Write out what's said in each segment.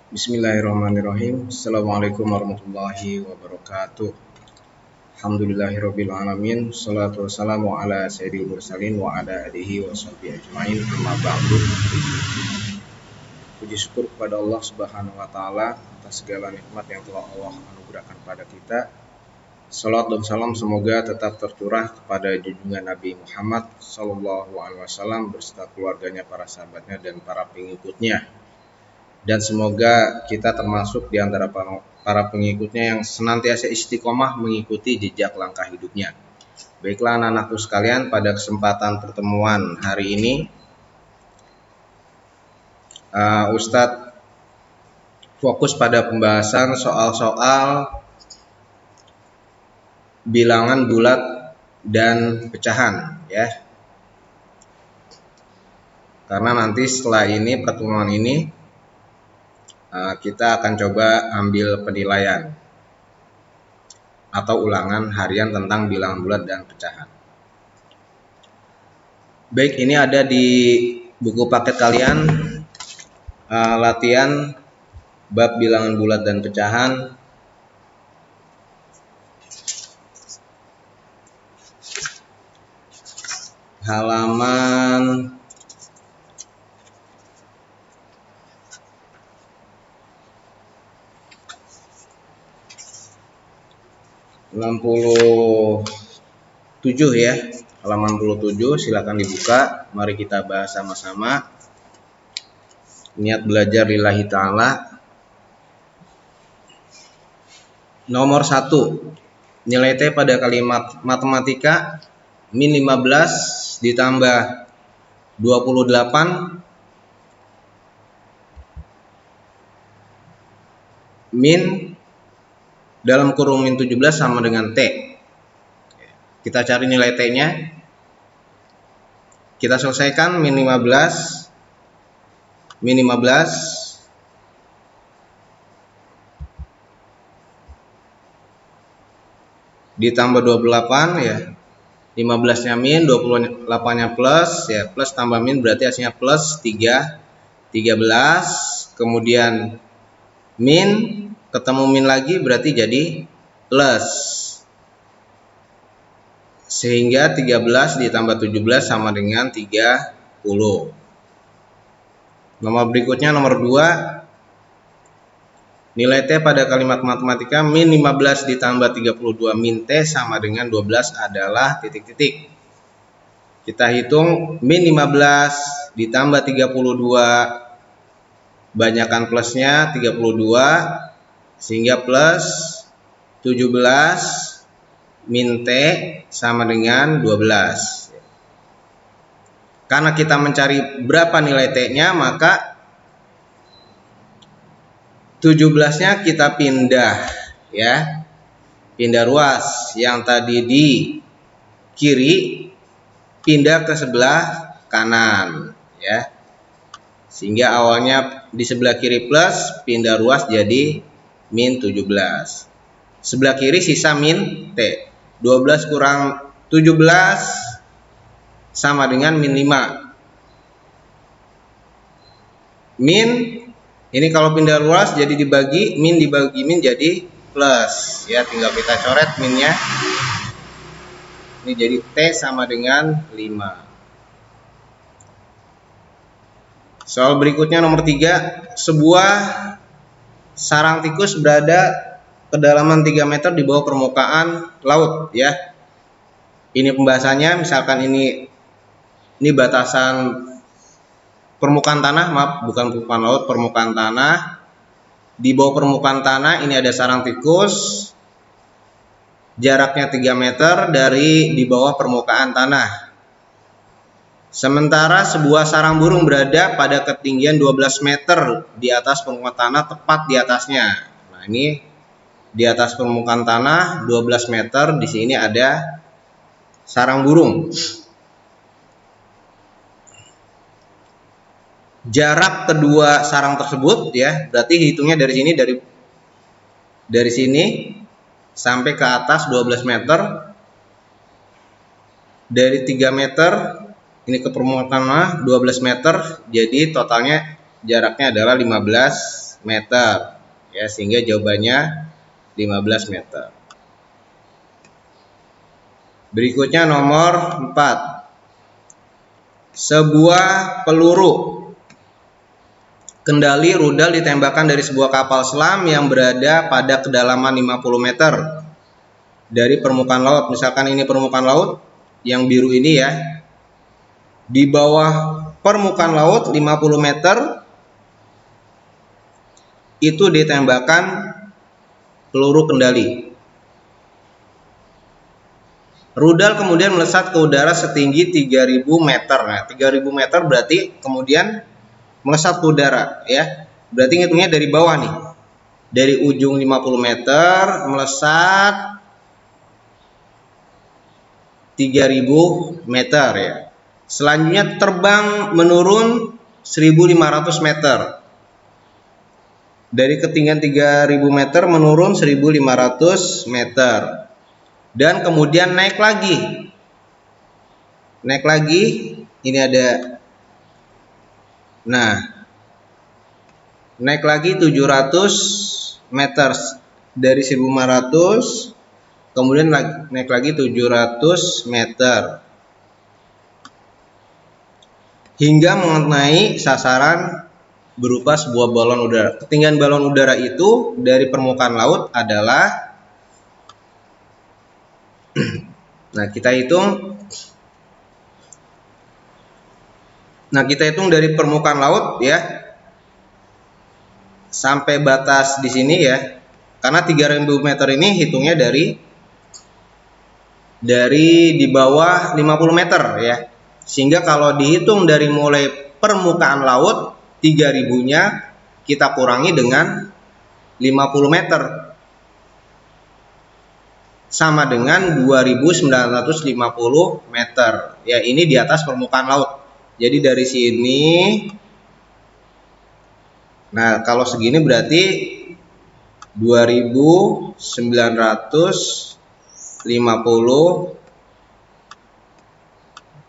Bismillahirrahmanirrahim. Assalamualaikum warahmatullahi wabarakatuh. Alhamdulillahirabbil alamin. Shalatu wassalamu ala sayyidil mursalin wa ala alihi washabihi ajmain. Amma ba'du. Puji syukur kepada Allah Subhanahu wa taala atas segala nikmat yang telah Allah anugerahkan kepada kita. Salat dan salam semoga tetap tercurah kepada junjungan Nabi Muhammad sallallahu alaihi wasallam beserta keluarganya, para sahabatnya dan para pengikutnya. Dan semoga kita termasuk di antara para pengikutnya yang senantiasa istiqomah mengikuti jejak langkah hidupnya. Baiklah anak-anakku sekalian, pada kesempatan pertemuan hari ini Ustadz fokus pada pembahasan soal-soal bilangan bulat dan pecahan ya. Karena nanti setelah ini pertemuan ini kita akan coba ambil penilaian atau ulangan harian tentang bilangan bulat dan pecahan. Baik, ini ada di buku paket kalian, latihan bab bilangan bulat dan pecahan, halaman 67 ya, halaman 67, silakan dibuka. Mari kita bahas sama-sama. Niat belajar lillahi ta'ala. Nomor 1, nilai T pada kalimat matematika min 15 ditambah 28 min dalam kurung min 17 sama dengan T. Kita cari nilai T-nya. Kita selesaikan min 15 ditambah 28 ya. 15-nya min, 28-nya plus ya, plus tambah min berarti hasilnya plus 13. Kemudian min ketemu min lagi berarti jadi plus, sehingga 13 ditambah 17 sama dengan 30. Nomor berikutnya, nomor 2, nilai T pada kalimat matematika min 15 ditambah 32 min T sama dengan 12 adalah titik-titik. Kita hitung min 15 ditambah 32, banyakkan plusnya 32, sehingga plus 17 min T sama dengan 12. Karena kita mencari berapa nilai T-nya, maka 17-nya kita pindah ya. Pindah ruas, yang tadi di kiri pindah ke sebelah kanan ya. Sehingga awalnya di sebelah kiri plus, pindah ruas jadi min 17. Sebelah kiri sisa min T. 12 kurang 17 sama dengan min 5. Min ini kalau pindah ruas jadi dibagi min jadi plus ya, tinggal kita coret minnya. Ini jadi T sama dengan 5. Soal berikutnya nomor 3, sebuah sarang tikus berada kedalaman 3 meter di bawah permukaan laut ya. Ini pembahasannya, misalkan ini batasan permukaan tanah, maaf, bukan permukaan laut, permukaan tanah. Di bawah permukaan tanah ini ada sarang tikus, jaraknya 3 meter dari di bawah permukaan tanah. Sementara sebuah sarang burung berada pada ketinggian 12 meter di atas permukaan tanah, tepat di atasnya. Nah, ini di atas permukaan tanah 12 meter, di sini ada sarang burung. Jarak kedua sarang tersebut ya, berarti hitungnya dari sini, dari sini sampai ke atas 12 meter. Dari 3 meter ini ke permukaan tanah 12 meter, jadi totalnya jaraknya adalah 15 meter ya, sehingga jawabannya 15 meter. Berikutnya nomor 4. Sebuah peluru kendali rudal ditembakkan dari sebuah kapal selam yang berada pada kedalaman 50 meter dari permukaan laut. Misalkan ini permukaan laut yang biru ini ya. Di bawah permukaan laut 50 meter itu ditembakkan peluru kendali. Rudal kemudian melesat ke udara setinggi 3000 meter. Nah, 3000 meter berarti kemudian melesat ke udara ya. Berarti ngitungnya dari bawah nih. Dari ujung 50 meter melesat 3000 meter ya. Selanjutnya terbang menurun 1500 meter. Dari ketinggian 3000 meter menurun 1500 meter. Dan kemudian naik lagi. Naik lagi, ini ada. Nah, naik lagi 700 meter dari 1500, kemudian naik lagi 700 meter. Hingga mengenai sasaran berupa sebuah balon udara. Ketinggian balon udara itu dari permukaan laut adalah Nah, kita hitung dari permukaan laut ya sampai batas di sini ya. Karena 3000 meter ini hitungnya dari di bawah 50 meter ya. Sehingga kalau dihitung dari mulai permukaan laut 3000-nya kita kurangi dengan 50 meter. Sama dengan 2950 meter. Ya, ini di atas permukaan laut. Jadi dari sini, nah kalau segini berarti 2950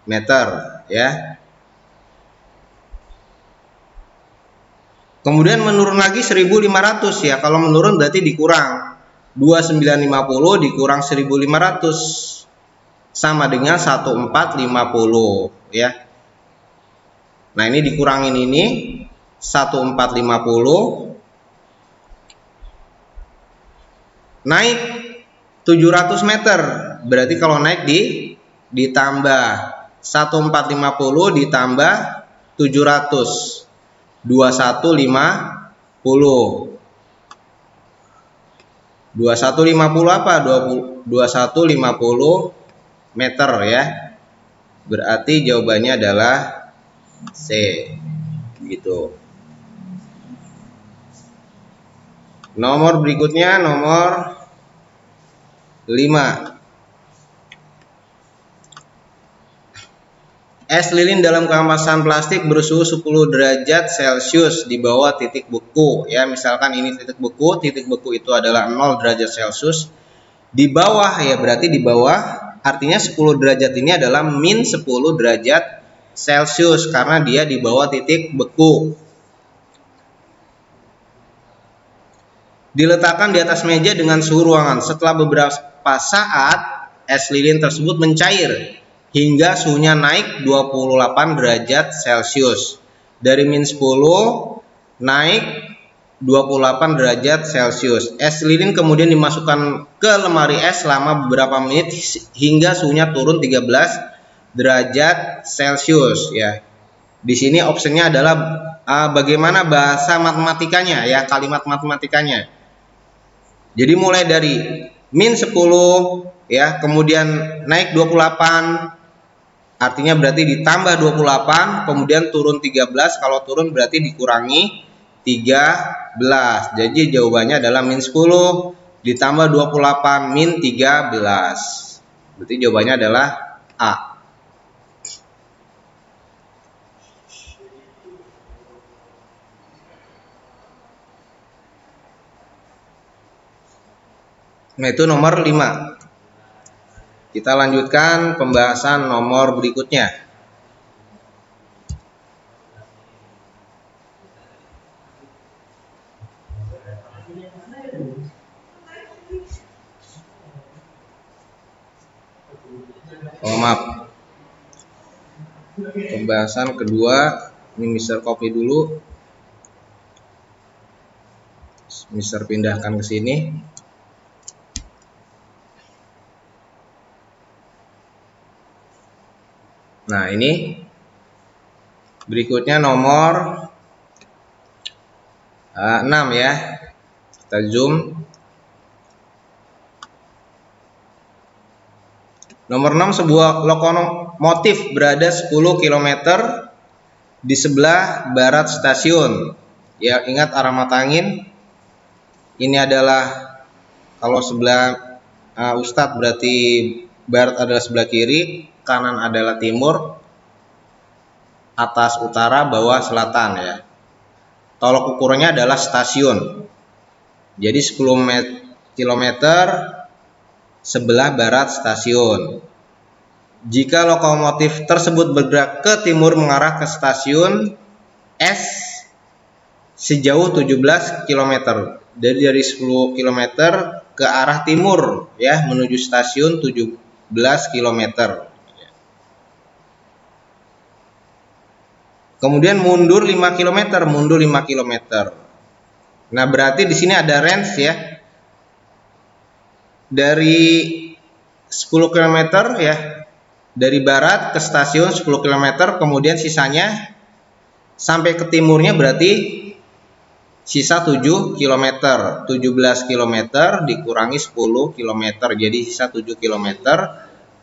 meter ya. Kemudian menurun lagi 1500 ya. Kalau menurun berarti dikurang 2950 dikurang 1500 sama dengan 1450 ya. Nah, ini dikurangin ini 1450 naik 700 meter. Berarti kalau naik ditambah 1450 ditambah 700 2150. 2150 apa? 2150 meter ya. Berarti jawabannya adalah C. Gitu. Nomor berikutnya nomor 5. Es lilin dalam kemasan plastik bersuhu 10 derajat Celcius di bawah titik beku ya. Misalkan ini titik beku itu adalah 0 derajat Celcius. Di bawah ya, berarti di bawah artinya 10 derajat ini adalah min 10 derajat Celcius karena dia di bawah titik beku. Diletakkan di atas meja dengan suhu ruangan. Setelah beberapa saat es lilin tersebut mencair hingga suhunya naik 28 derajat Celcius. Dari min 10 naik 28 derajat Celcius. Es lilin kemudian dimasukkan ke lemari es selama beberapa menit hingga suhunya turun 13 derajat Celcius ya. Di sini opsinya adalah bagaimana bahasa matematikanya ya, kalimat matematikanya. Jadi mulai dari min 10 ya, kemudian naik 28, artinya berarti ditambah 28, kemudian turun 13, kalau turun berarti dikurangi 13. Jadi jawabannya adalah min 10 ditambah 28 min 13. Berarti jawabannya adalah A. Nah, itu nomor 5. Kita lanjutkan pembahasan nomor berikutnya. Oh maaf, pembahasan kedua ini Mister copy dulu, Mister pindahkan ke sini. Nah ini berikutnya nomor 6 ya, kita zoom. Nomor 6, sebuah lokomotif berada 10 km di sebelah barat stasiun. Ya, ingat arah mata angin. Ini adalah kalau sebelah Ustadz berarti barat adalah sebelah kiri, kanan adalah timur, atas utara, bawah selatan ya. Tolok ukurnya adalah stasiun. Jadi 10 km sebelah barat stasiun. Jika lokomotif tersebut bergerak ke timur mengarah ke stasiun S sejauh 17 km. Dari 10 km ke arah timur ya, menuju stasiun 17 km. Kemudian mundur 5 km, mundur 5 km. Nah, berarti di sini ada range ya. Dari 10 km ya, dari barat ke stasiun 10 km, kemudian sisanya sampai ke timurnya berarti sisa 7 km. 17 km dikurangi 10 km, jadi sisa 7 km.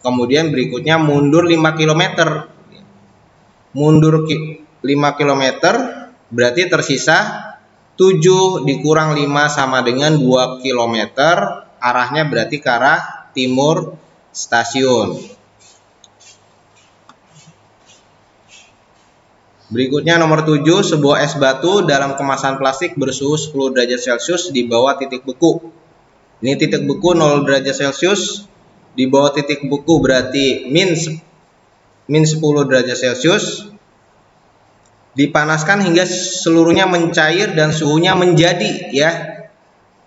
Kemudian berikutnya mundur 5 km. Mundur 5 km berarti tersisa 7 dikurang 5 sama dengan 2 km. Arahnya berarti ke arah timur stasiun. Berikutnya nomor 7, sebuah es batu dalam kemasan plastik bersuhu 10 derajat Celcius di bawah titik beku. Ini titik beku 0 derajat Celcius, di bawah titik beku berarti min 10 derajat Celcius. Dipanaskan hingga seluruhnya mencair dan suhunya menjadi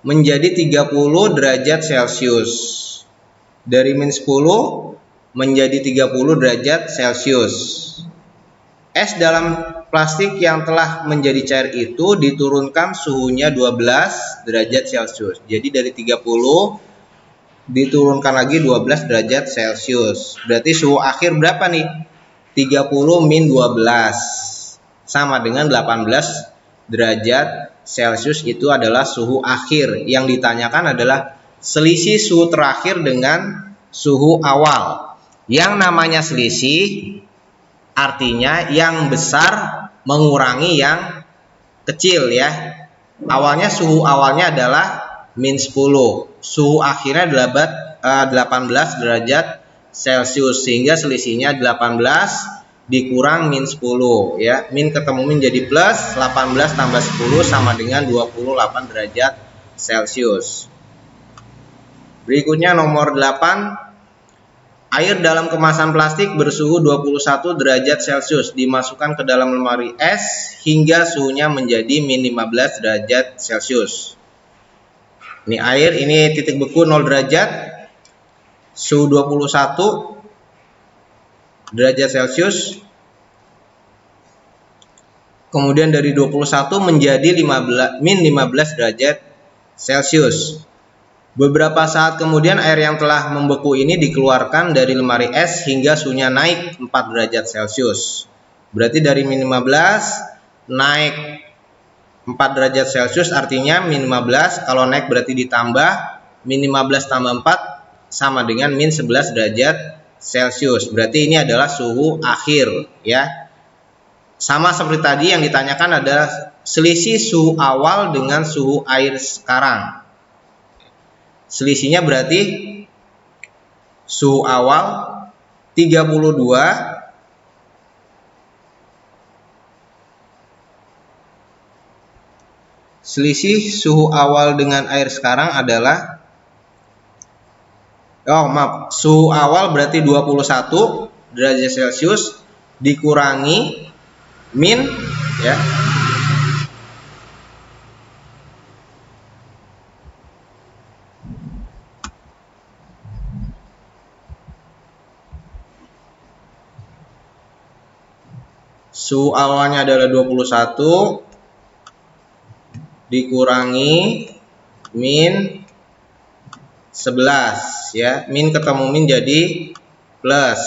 30 derajat Celcius. Dari min 10 menjadi 30 derajat Celcius. Es dalam plastik yang telah menjadi cair itu diturunkan suhunya 12 derajat Celcius. Jadi dari 30 diturunkan lagi 12 derajat Celcius. Berarti suhu akhir berapa nih? 30 min 12 sama dengan 18 derajat Celcius, itu adalah suhu akhir. Yang ditanyakan adalah selisih suhu terakhir dengan suhu awal. Yang namanya selisih artinya yang besar mengurangi yang kecil ya. Awalnya suhu awalnya adalah min 10, suhu akhirnya adalah 18 derajat Celcius, sehingga selisihnya 18 dikurang min 10 ya. Min ketemu min jadi plus, 18 tambah 10 sama dengan 28 derajat Celcius. Berikutnya nomor 8, air dalam kemasan plastik bersuhu 21 derajat Celcius dimasukkan ke dalam lemari es hingga suhunya menjadi min 15 derajat Celcius. Ini air, ini titik beku 0 derajat, suhu 21 derajat Celcius. Kemudian dari 21 menjadi min 15 derajat Celcius. Beberapa saat kemudian air yang telah membeku ini dikeluarkan dari lemari es hingga suhunya naik 4 derajat Celcius. Berarti dari min 15 naik 4 derajat Celcius, artinya min 15 kalau naik berarti ditambah min 15 tambah 4 sama dengan min 11 derajat Celcius. Berarti ini adalah suhu akhir ya. Sama seperti tadi yang ditanyakan adalah selisih suhu awal dengan suhu air sekarang. Selisihnya berarti suhu awal 32 selisih suhu awal dengan air sekarang adalah suhu awal berarti 21 derajat Celcius dikurangi min ya Suhu awalnya adalah 21 dikurangi min 11 ya. Min ketemu min jadi plus.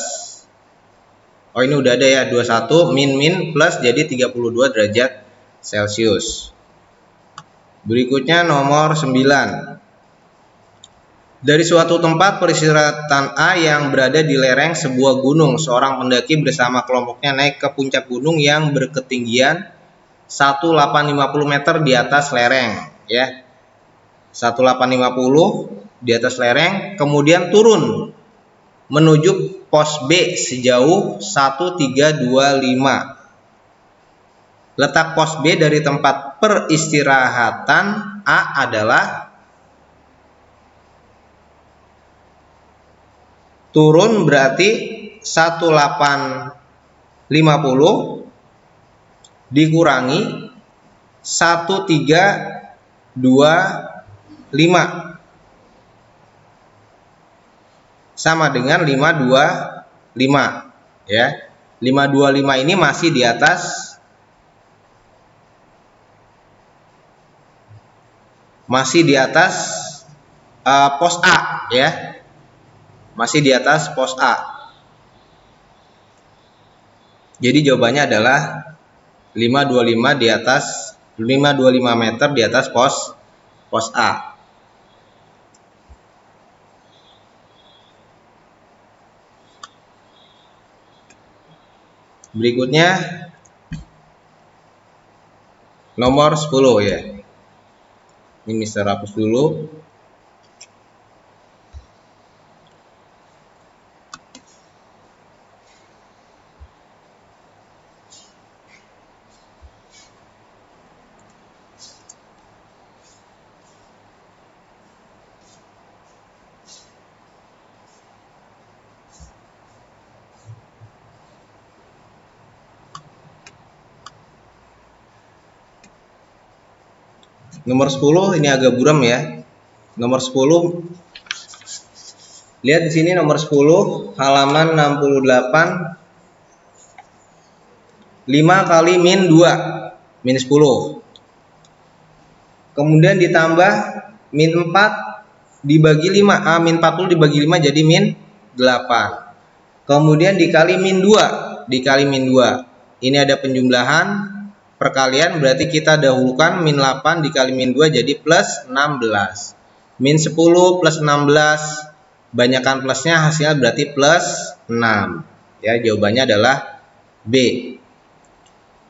Oh, ini udah ada ya, 21 min plus jadi 32 derajat Celcius. Berikutnya nomor 9. Dari suatu tempat peristirahatan A yang berada di lereng sebuah gunung, seorang pendaki bersama kelompoknya naik ke puncak gunung yang berketinggian 1850 meter di atas lereng ya. 1850 di atas lereng, kemudian turun menuju pos B sejauh 1325. Letak pos B dari tempat peristirahatan A adalah turun berarti 1850 dikurangi 1325 sama dengan 525 ya. 525 ini masih di atas pos A ya. Masih di atas pos A. Jadi jawabannya adalah 525 di atas 525 meter di atas pos A. Berikutnya nomor 10 ya. Ini Mister hapus dulu. Nomor 10 ini agak buram ya. Nomor 10. Lihat di sini nomor 10 halaman 68. 5 kali min 2 min 10. Kemudian ditambah min 4 dibagi 5. Min 40 dibagi 5 jadi min 8. Kemudian dikali min 2 dikali min 2. Ini ada penjumlahan perkalian, berarti kita dahulukan min 8 dikali min 2 jadi plus 16. Min 10 plus 16, banyakkan plusnya hasilnya berarti plus 6 ya. Jawabannya adalah B.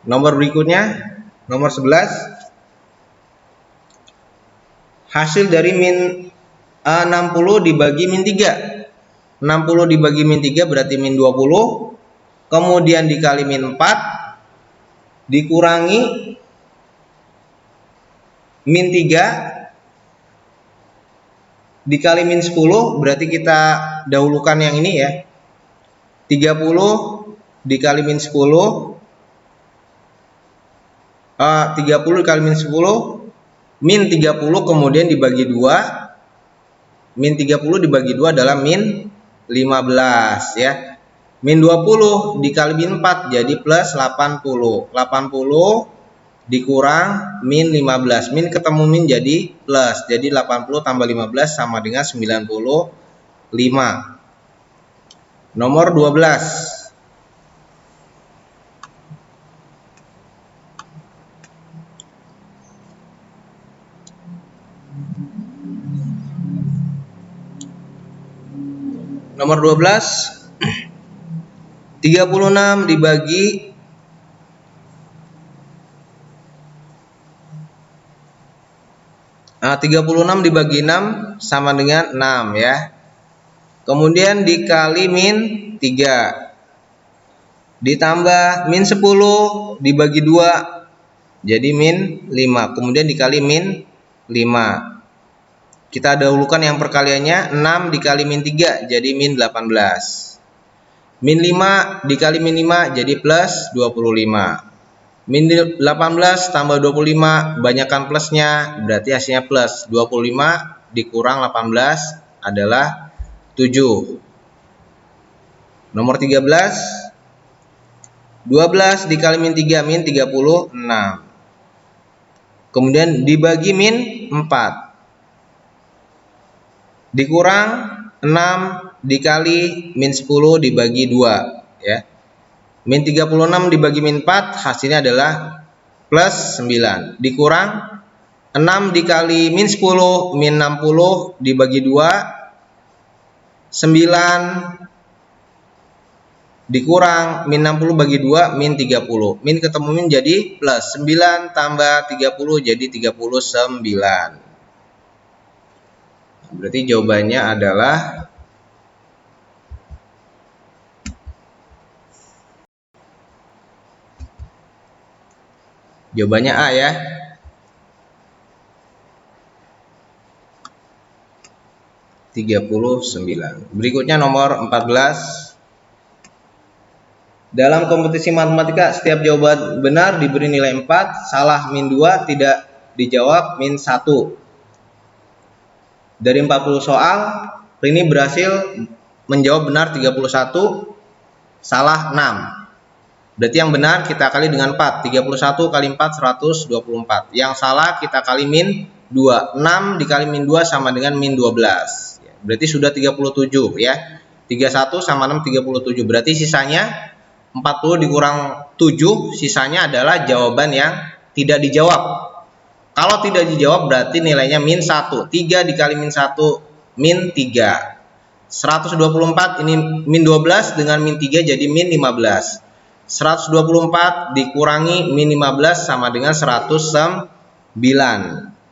Nomor berikutnya nomor 11. Hasil dari min 60 dibagi min 3. 60 dibagi min 3 berarti min 20. Kemudian dikali min 4 dikurangi min 3 dikali min 10, berarti kita dahulukan yang ini ya. 30 dikali min 10 30 dikali min 10 min 30 kemudian dibagi 2. Min 30 dibagi 2 adalah min 15 ya. Min 20 dikali min 4 jadi plus 80. 80 dikurang min 15. Min ketemu min jadi plus. Jadi 80 tambah 15 sama dengan 95. Nomor 12. Nomor 12. 36 dibagi 36 dibagi 6 sama dengan 6 ya. Kemudian dikali min 3 ditambah min 10 dibagi 2 jadi min 5. Kemudian dikali min 5. Kita dahulukan yang perkaliannya. 6 dikali min 3 jadi min 18. Min 5 dikali min 5 jadi plus 25. Min 18 tambah 25, banyakkan plusnya, berarti hasilnya plus. 25 dikurang 18 adalah 7. Nomor 13. 12 dikali min 3, min 36. Kemudian dibagi min 4. Dikurang 6 dikali min 10 dibagi 2. Ya. Min 36 dibagi min 4 hasilnya adalah plus 9. Dikurang 6 dikali min 10 min 60 dibagi 2. 9 dikurang min 60 bagi 2 min 30. Min ketemu min jadi plus 9 tambah 30 jadi 39. Berarti jawabannya adalah jawabannya A ya. Berikutnya nomor 14. Dalam kompetisi matematika, setiap jawaban benar diberi nilai 4, salah min 2, tidak dijawab min 1. Dari 40 soal, Rini berhasil menjawab benar 31, salah 6. Berarti yang benar kita kali dengan 4. 31 kali 4, 124. Yang salah kita kali min 2. 6 dikali min 2 sama dengan min 12. Berarti sudah 37 ya. 31 sama 6, 37. Berarti sisanya 40 dikurang 7, sisanya adalah jawaban yang tidak dijawab. Kalau tidak dijawab berarti nilainya min 1. 3 dikali min 1, min 3. 124 ini min 12 dengan min 3 jadi min 15. 124 dikurangi min 15 sama dengan 109.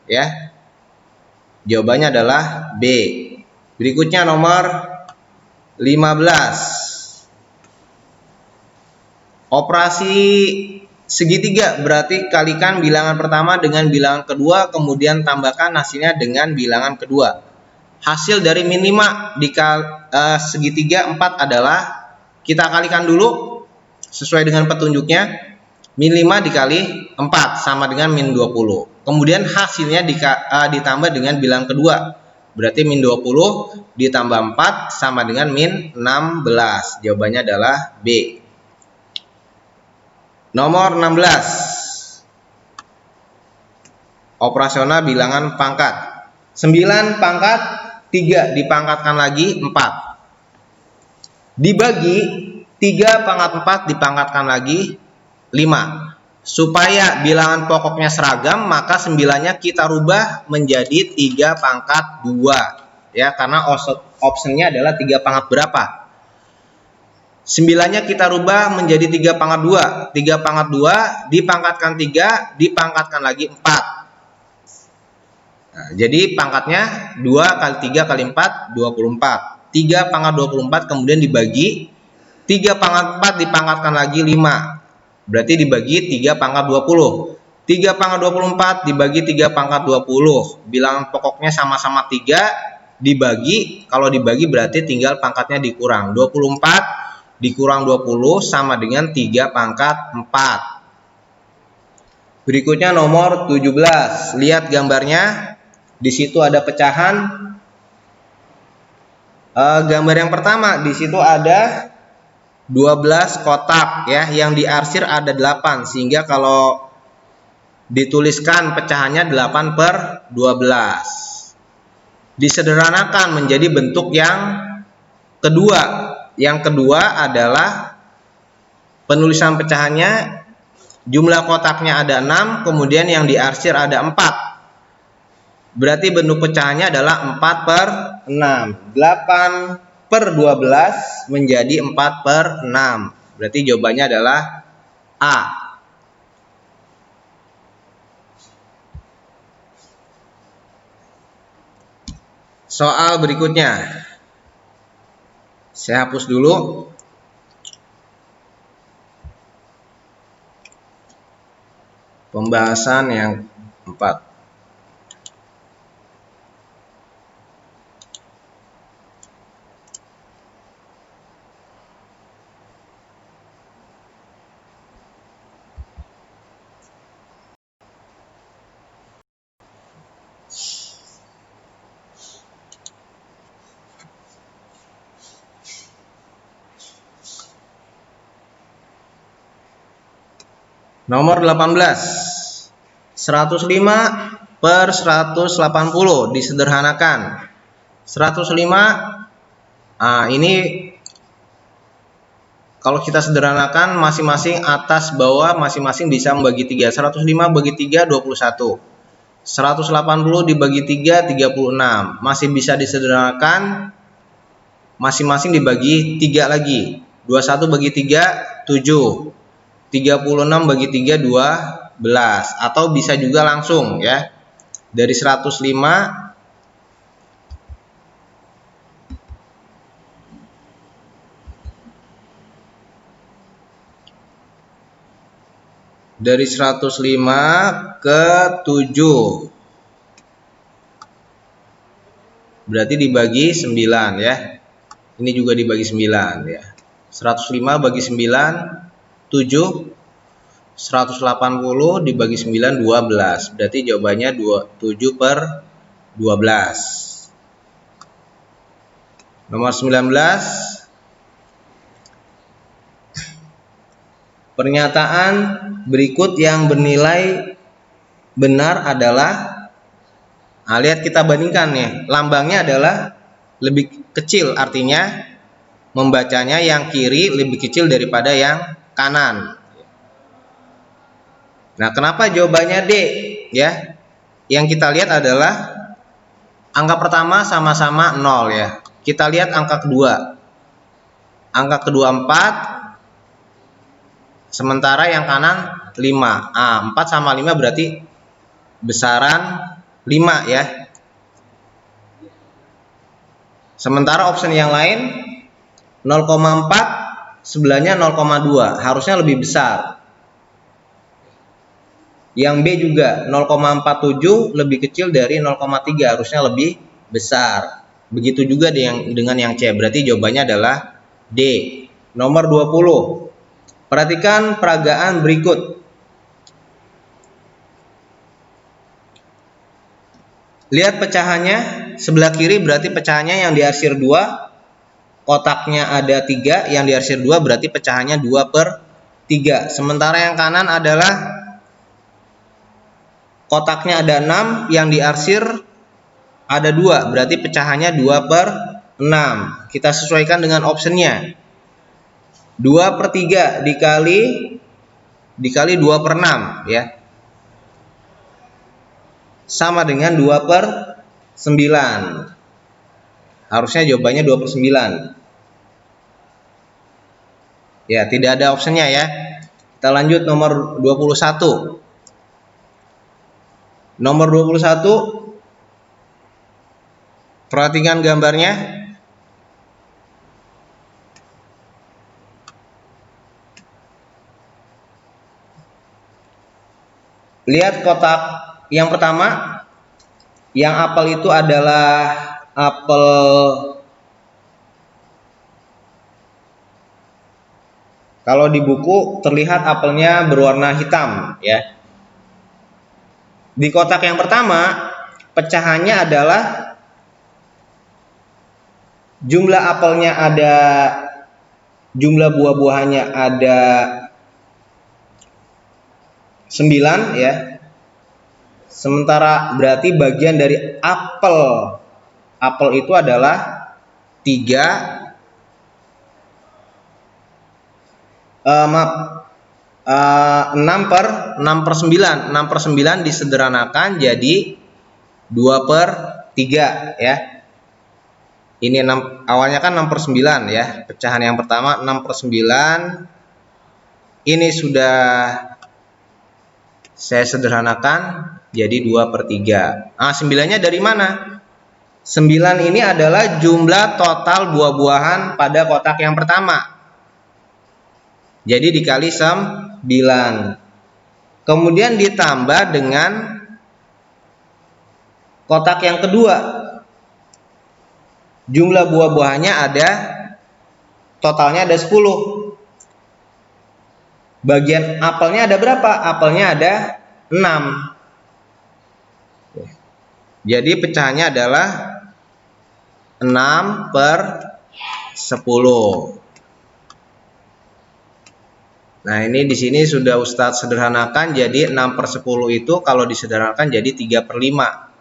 Ya. Jawabannya adalah B. Berikutnya nomor 15. Operasi segitiga berarti kalikan bilangan pertama dengan bilangan kedua, kemudian tambahkan hasilnya dengan bilangan kedua. Hasil dari min 5 dikali segitiga 4 adalah, kita kalikan dulu sesuai dengan petunjuknya. Min 5 dikali 4 sama dengan min 20. Kemudian hasilnya ditambah dengan bilangan kedua. Berarti min 20 ditambah 4 sama dengan min 16. Jawabannya adalah B. Nomor 16. Operasional bilangan pangkat. 9 pangkat 3 dipangkatkan lagi 4. Dibagi 3 pangkat 4 dipangkatkan lagi 5. Supaya bilangan pokoknya seragam, maka 9-nya kita rubah menjadi 3 pangkat 2. Ya, karena optionnya adalah 3 pangkat berapa? 9-nya kita rubah menjadi 3 pangkat 2. 3 pangkat 2 dipangkatkan 3 dipangkatkan lagi 4. Nah, jadi pangkatnya 2 kali 3 kali 4 24. 3 pangkat 24 kemudian dibagi 3 pangkat 4 dipangkatkan lagi 5. Berarti dibagi 3 pangkat 20. 3 pangkat 24 dibagi 3 pangkat 20. Bilangan pokoknya sama-sama 3 dibagi. Kalau dibagi berarti tinggal pangkatnya dikurang. 24 dikurang 20 sama dengan 3 pangkat 4. Berikutnya nomor 17. Lihat gambarnya. Di situ ada pecahan. Gambar yang pertama, di situ ada 12 kotak ya, yang diarsir ada 8, sehingga kalau dituliskan pecahannya 8/12. Disederhanakan menjadi bentuk yang kedua. Yang kedua adalah penulisan pecahannya, jumlah kotaknya ada 6, kemudian yang diarsir ada 4. Berarti bentuk pecahannya adalah 4/6. 8/12 menjadi 4/6. Berarti jawabannya adalah A. Soal berikutnya. Saya hapus dulu. Pembahasan yang 4. Nomor 18. 105 per 180 disederhanakan. 105, ini kalau kita sederhanakan masing-masing atas bawah masing-masing bisa membagi 3. 105 bagi 3 21. 180 dibagi 3 36. Masih bisa disederhanakan masing-masing dibagi 3 lagi. 21 bagi 3 7. 36 bagi 3 12. Atau bisa juga langsung ya. Dari 105 dari 105 ke 7 berarti dibagi 9 ya. Ini juga dibagi 9 ya. 105 bagi 9 7. 180 dibagi 9 12. Berarti jawabannya 7 per 12. Nomor 19. Pernyataan berikut yang bernilai benar adalah, lihat kita bandingkan nih, lambangnya adalah lebih kecil, artinya membacanya yang kiri lebih kecil daripada yang kanan. Nah, kenapa jawabannya D ya? Yang kita lihat adalah angka pertama sama-sama 0 ya. Kita lihat angka kedua. Angka kedua 4, sementara yang kanan 5. 4 sama 5 berarti besaran 5 ya. Sementara option yang lain 0,4 sebelahnya 0,2, harusnya lebih besar. Yang B juga 0,47 lebih kecil dari 0,3, harusnya lebih besar. Begitu juga dengan yang C, berarti jawabannya adalah D. Nomor 20. Perhatikan peragaan berikut. Lihat pecahannya, sebelah kiri berarti pecahannya yang diarsir 2, kotaknya ada 3, yang diarsir 2 berarti pecahannya 2 per 3. Sementara yang kanan adalah kotaknya ada 6, yang diarsir ada 2, berarti pecahannya 2 per 6. Kita sesuaikan dengan optionnya. 2 per 3 dikali 2 per 6 ya. Sama dengan 2 per 9. Harusnya jawabannya 2 per 9. Ya, tidak ada optionnya ya. Kita lanjut nomor 21. Nomor 21, perhatikan gambarnya. Lihat kotak yang pertama, yang apel itu adalah apel kalau di buku terlihat apelnya berwarna hitam ya. Di kotak yang pertama, pecahannya adalah jumlah apelnya ada, jumlah buah-buahannya ada 9 ya. Sementara berarti bagian dari apel itu adalah 3. 6 per 9. 6 per 9 disederhanakan jadi 2 per 3 ya. Ini 6, awalnya kan 6 per 9 ya. Pecahan yang pertama 6 per 9. Ini sudah saya sederhanakan jadi 2 per 3. 9-nya dari mana? 9 ini adalah jumlah total buah-buahan pada kotak yang pertama. Jadi dikali 9. Kemudian ditambah dengan kotak yang kedua. Jumlah buah-buahannya ada, totalnya ada 10. Bagian apelnya ada berapa? Apelnya ada 6. Jadi pecahannya adalah 6 per 10. Nah, ini di sini sudah Ustadz sederhanakan, jadi 6/10 itu kalau disederhanakan jadi 3/5.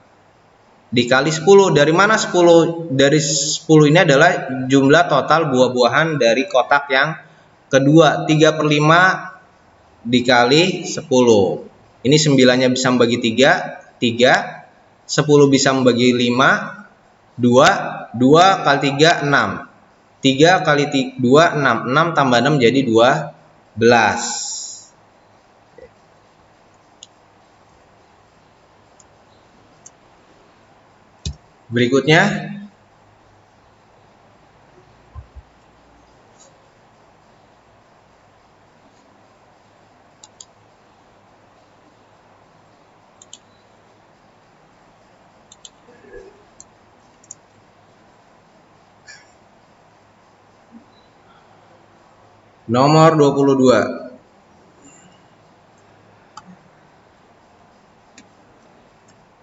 Dikali 10, dari mana 10? Dari 10 ini adalah jumlah total buah-buahan dari kotak yang kedua. 3/5 dikali 10. Ini 9-nya bisa membagi 3, 3. 10 bisa membagi 5, 2. 2 kali 3, 6. 3 kali 2, 6. 6 tambah 6 jadi 12. Berikutnya, nomor 22.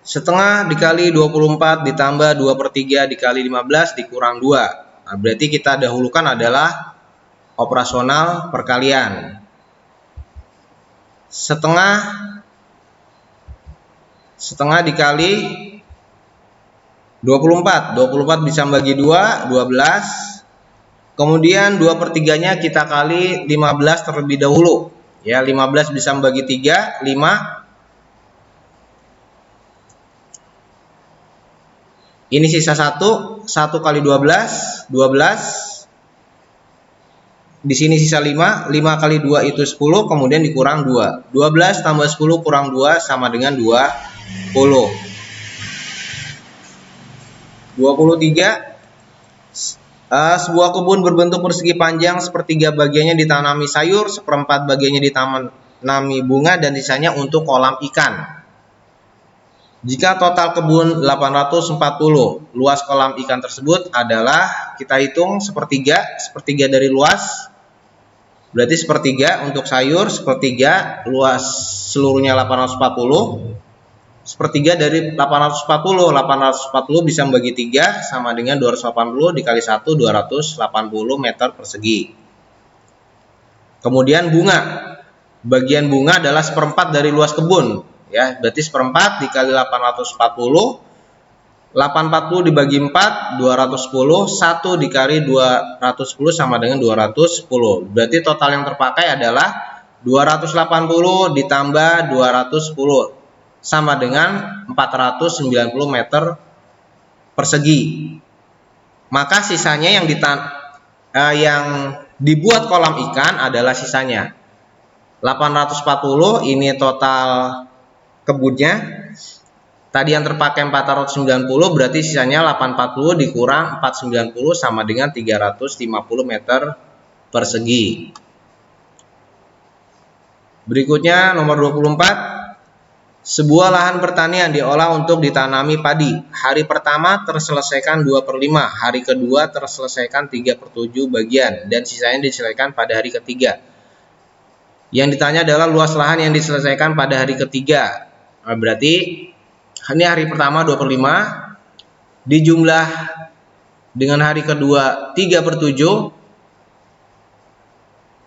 Setengah dikali 24 ditambah 2/3 dikali 15 dikurang 2. Nah, berarti kita dahulukan adalah operasional perkalian. Setengah dikali 24. 24 bisa membagi 2, 12. Kemudian 2/3-nya kita kali 15 terlebih dahulu. Ya, 15 bisa membagi 3, 5. Ini sisa 1, 1 kali 12, 12. Di sini sisa 5, 5 kali 2 itu 10, kemudian dikurang 2. 12 tambah 10 kurang 2 sama dengan 20. 23. Sebuah kebun berbentuk persegi panjang, sepertiga bagiannya ditanami sayur, seperempat bagiannya ditanami bunga, dan sisanya untuk kolam ikan. Jika total kebun 840, luas kolam ikan tersebut adalah, kita hitung sepertiga dari luas, berarti sepertiga untuk sayur, sepertiga luas seluruhnya 840, sepertiga dari 840. 840 bisa membagi 3 sama dengan 280 dikali 1, 280 meter persegi. Kemudian bunga, bagian bunga adalah seperempat dari luas kebun. Ya, berarti seperempat dikali 840, 840 dibagi 4, 210, 1 dikali 210 sama dengan 210. Berarti total yang terpakai adalah 280 ditambah 210 sama dengan 490 meter persegi. Maka sisanya yang dibuat kolam ikan adalah sisanya 840. Ini total kebunnya. Tadi yang terpakai 490, berarti sisanya 840 dikurang 490 sama dengan 350 meter persegi. Berikutnya nomor 24. Sebuah lahan pertanian diolah untuk ditanami padi. Hari pertama terselesaikan 2/5, hari kedua terselesaikan 3/7 bagian, dan sisanya diselesaikan pada hari ketiga. Yang ditanya adalah luas lahan yang diselesaikan pada hari ketiga. Nah, berarti ini hari pertama 2/5, dijumlah dengan hari kedua 3/7,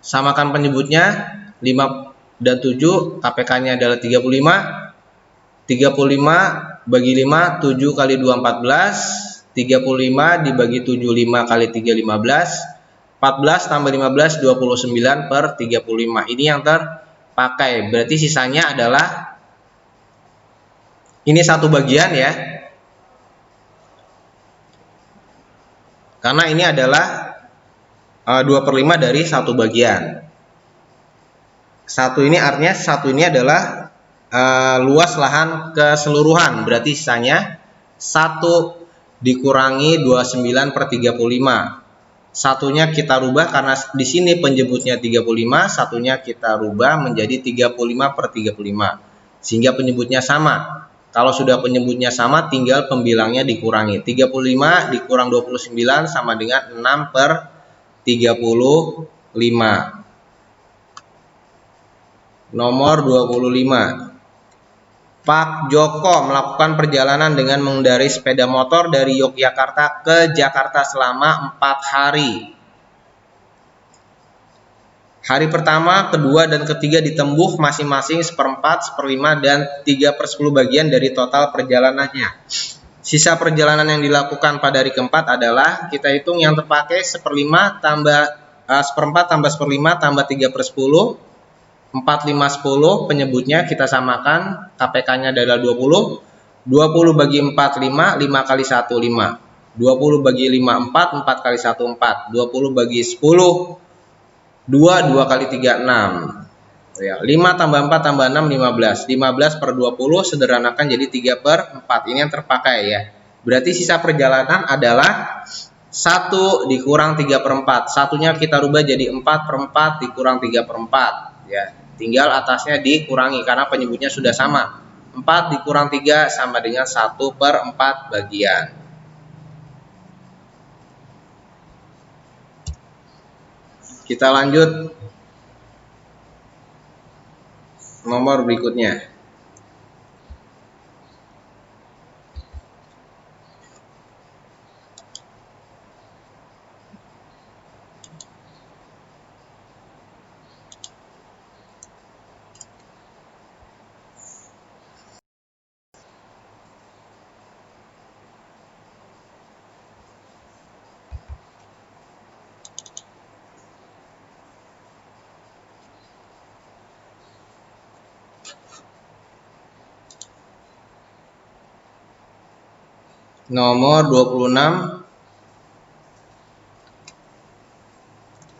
samakan penyebutnya 5 dan 7, KPK-nya adalah 35. 35 bagi 5, 7 kali 2, 14. 35 dibagi 7, 5 kali 3, 15. 14 tambah 15, 29/35. Ini yang terpakai. Berarti sisanya adalah ini satu bagian ya. Karena ini adalah 2/5 dari satu bagian. Satu ini artinya satu ini adalah luas lahan keseluruhan, berarti sisanya 1 dikurangi 29/35. Satunya kita rubah karena di sini penyebutnya 35, satunya kita rubah menjadi 35/35, sehingga penyebutnya sama. Kalau sudah penyebutnya sama, tinggal pembilangnya dikurangi. 35 dikurang 29 sama dengan 6/35. Nomor 25. Pak Joko melakukan perjalanan dengan mengendarai sepeda motor dari Yogyakarta ke Jakarta selama 4 hari. Hari pertama, kedua, dan ketiga ditembuh masing-masing 1/4, 1/5, dan 3/10 bagian dari total perjalanannya. Sisa perjalanan yang dilakukan pada hari keempat adalah kita hitung yang terpakai 1/5 tambah 1/4 tambah 1/5 tambah 3/10, 4, 5, 10, penyebutnya kita samakan, KPK-nya adalah 20. 20 bagi 4, 5, 5 kali 1, 5. 20 bagi 5, 4, 4 kali 1, 4. 20 bagi 10, 2, 2 kali 3, 6. Ya, 5 tambah 4 tambah 6, 15. 15 per 20 sederhanakan jadi 3/4. Ini yang terpakai ya. Berarti sisa perjalanan adalah 1 dikurang 3/4. Satunya kita rubah jadi 4/4 dikurang 3/4. Ya, tinggal atasnya dikurangi karena penyebutnya sudah sama. 4 dikurang 3 sama dengan 1/4 bagian. Kita lanjut nomor berikutnya. Nomor 26.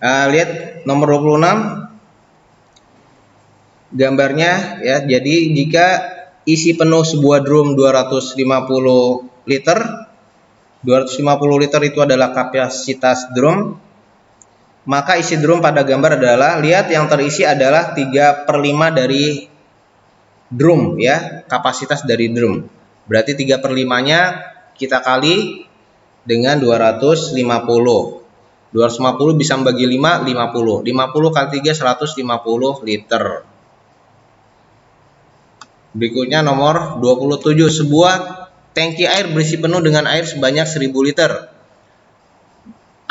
Lihat nomor 26 gambarnya ya. Jadi jika isi penuh sebuah drum 250 liter, 250 liter itu adalah kapasitas drum, maka isi drum pada gambar adalah, lihat yang terisi adalah 3/5 dari drum ya, kapasitas dari drum. Berarti 3/5-nya kita kali dengan 250. 250 bisa membagi 5, 50. 50 kali 3, 150 liter. Berikutnya nomor 27. Sebuah tangki air berisi penuh dengan air sebanyak 1000 liter.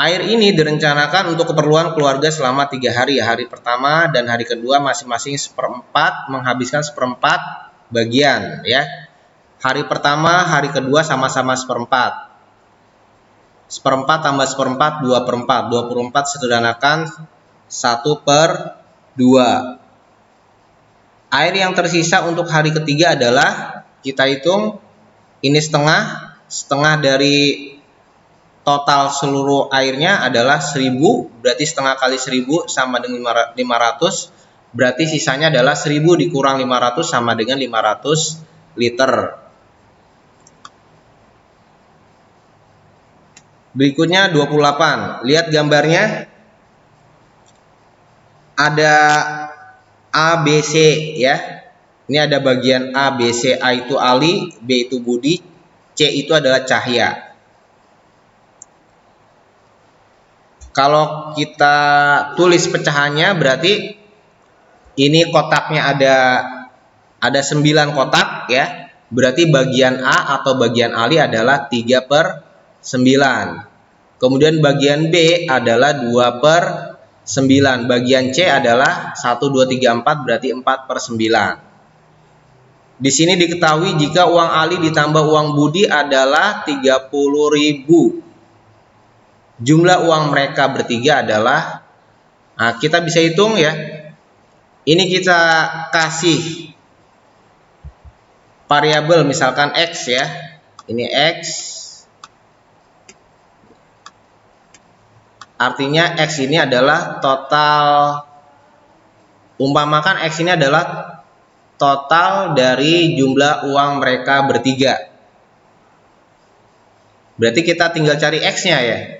Air ini direncanakan untuk keperluan keluarga selama 3 hari. Hari pertama dan hari kedua masing-masing 1/4, menghabiskan 1/4 bagian ya. Hari pertama, hari kedua sama-sama 1/4. 1/4 tambah 1/4, 2/4. 2/4 sederhanakan 1/2. Air yang tersisa untuk hari ketiga adalah, kita hitung ini setengah dari total seluruh airnya adalah 1000, berarti setengah kali 1000 sama dengan 500, berarti sisanya adalah 1000 dikurang 500 sama dengan 500 liter. Berikutnya 28. Lihat gambarnya. Ada A, B, C ya. Ini ada bagian A, B, C. A itu Ali, B itu Budi, C itu adalah Cahya. Kalau kita tulis pecahannya berarti ini kotaknya ada 9 kotak ya. Berarti bagian A atau bagian Ali adalah 3/9. Kemudian bagian B adalah 2/9. Bagian C adalah 1, 2, 3, 4, berarti 4/9. Di sini diketahui jika uang Ali ditambah uang Budi adalah 30.000. Jumlah uang mereka bertiga adalah, nah kita bisa hitung ya. Ini kita kasih variabel misalkan X ya. Ini X. Artinya X ini adalah total, umpamakan X ini adalah total dari jumlah uang mereka bertiga. Berarti kita tinggal cari X-nya ya.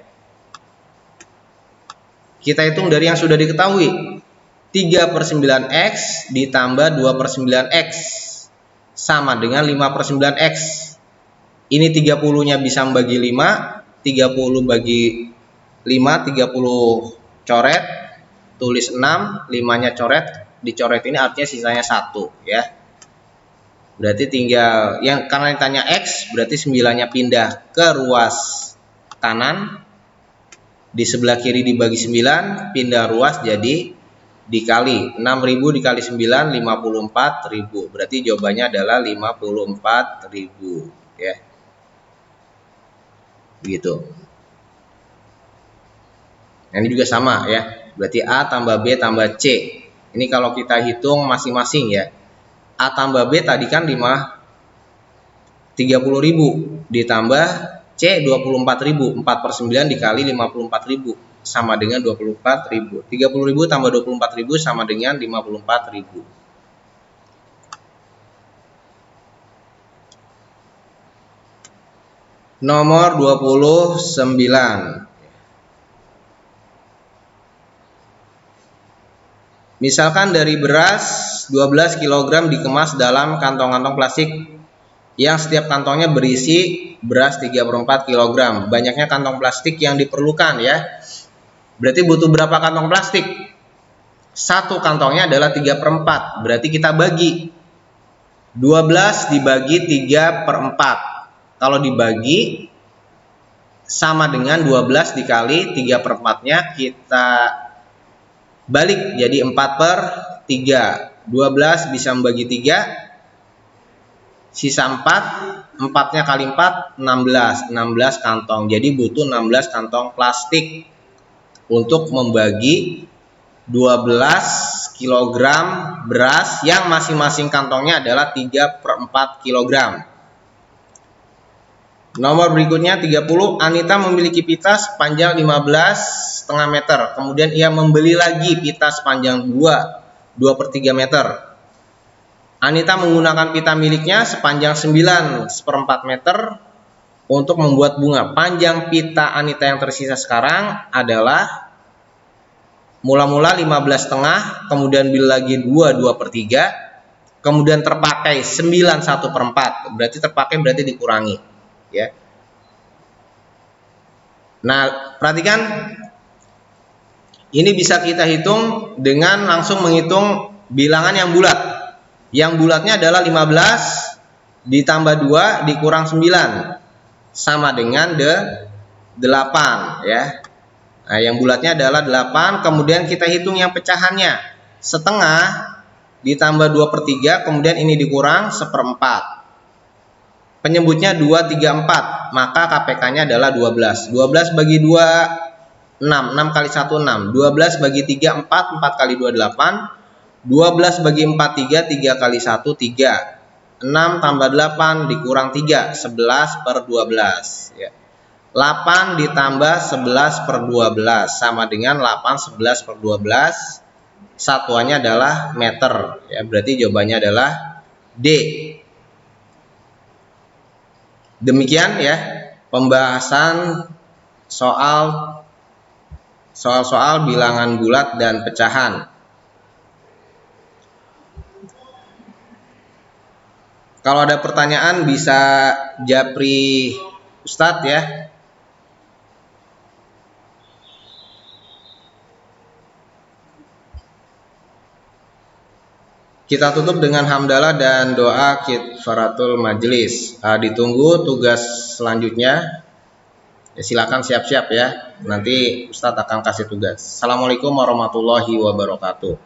Kita hitung dari yang sudah diketahui. 3/9X ditambah 2/9X sama dengan 5/9X. Ini 30-nya bisa membagi 5, 30 bagi 5, 30 coret, tulis 6, 5-nya coret, dicoret ini artinya sisanya 1 ya. Berarti tinggal, yang karena ditanya X, berarti 9-nya pindah ke ruas kanan, di sebelah kiri dibagi 9, pindah ruas jadi dikali 6.000 dikali 9, 54.000. Berarti jawabannya adalah 54.000 ya. Begitu. Nah, ini juga sama ya. Berarti A tambah B tambah C. Ini kalau kita hitung masing-masing ya. A tambah B tadi kan 30.000 ditambah C 24.000. 4/9 dikali 54.000 sama dengan 24.000. 30.000 tambah 24.000 sama dengan 54.000. Nomor 29. Misalkan dari beras 12 kg dikemas dalam kantong-kantong plastik yang setiap kantongnya berisi beras 3/4 kg. Banyaknya kantong plastik yang diperlukan ya. Berarti butuh berapa kantong plastik? Satu kantongnya adalah 3/4. Berarti kita bagi 12 dibagi 3/4. Kalau dibagi sama dengan 12 dikali 3/4-nya, kita balik jadi 4/3. 12 bisa membagi 3, sisa 4, 4-nya kali 4, 16 kantong. Jadi butuh 16 kantong plastik untuk membagi 12 kg beras yang masing-masing kantongnya adalah 3/4 kg. Nomor berikutnya 30. Anita memiliki pita sepanjang 15,5 meter. Kemudian ia membeli lagi pita sepanjang 2/3 meter. Anita menggunakan pita miliknya sepanjang 9/4 meter untuk membuat bunga. Panjang pita Anita yang tersisa sekarang adalah mula-mula 15,5, kemudian beli lagi 2/3, kemudian terpakai 9/1/4. Berarti terpakai berarti dikurangi ya. Nah, perhatikan ini bisa kita hitung dengan langsung menghitung bilangan yang bulat. Yang bulatnya adalah 15 ditambah 2 dikurang 9 sama dengan 8 ya. Nah, yang bulatnya adalah 8, kemudian kita hitung yang pecahannya. Setengah ditambah 2/3, kemudian ini dikurang 1/4. Penyebutnya 2, 3, 4, maka KPK-nya adalah 12. 12 bagi 2, 6. 6 kali 1, 6. 12 bagi 3, 4. 4 kali 2, 8. 12 bagi 4, 3. 3 kali 1, 3. 6 tambah 8 dikurang 3, 11/12 ya. 8 ditambah 11/12 sama dengan 8 11/12. Satuannya adalah meter ya. Berarti jawabannya adalah D. Demikian ya pembahasan soal bilangan bulat dan pecahan. Kalau ada pertanyaan bisa japri Ustadz ya. Kita tutup dengan hamdalah dan doa kifaratul majelis. Ditunggu tugas selanjutnya. Ya, silakan siap-siap ya. Nanti Ustadz akan kasih tugas. Assalamualaikum warahmatullahi wabarakatuh.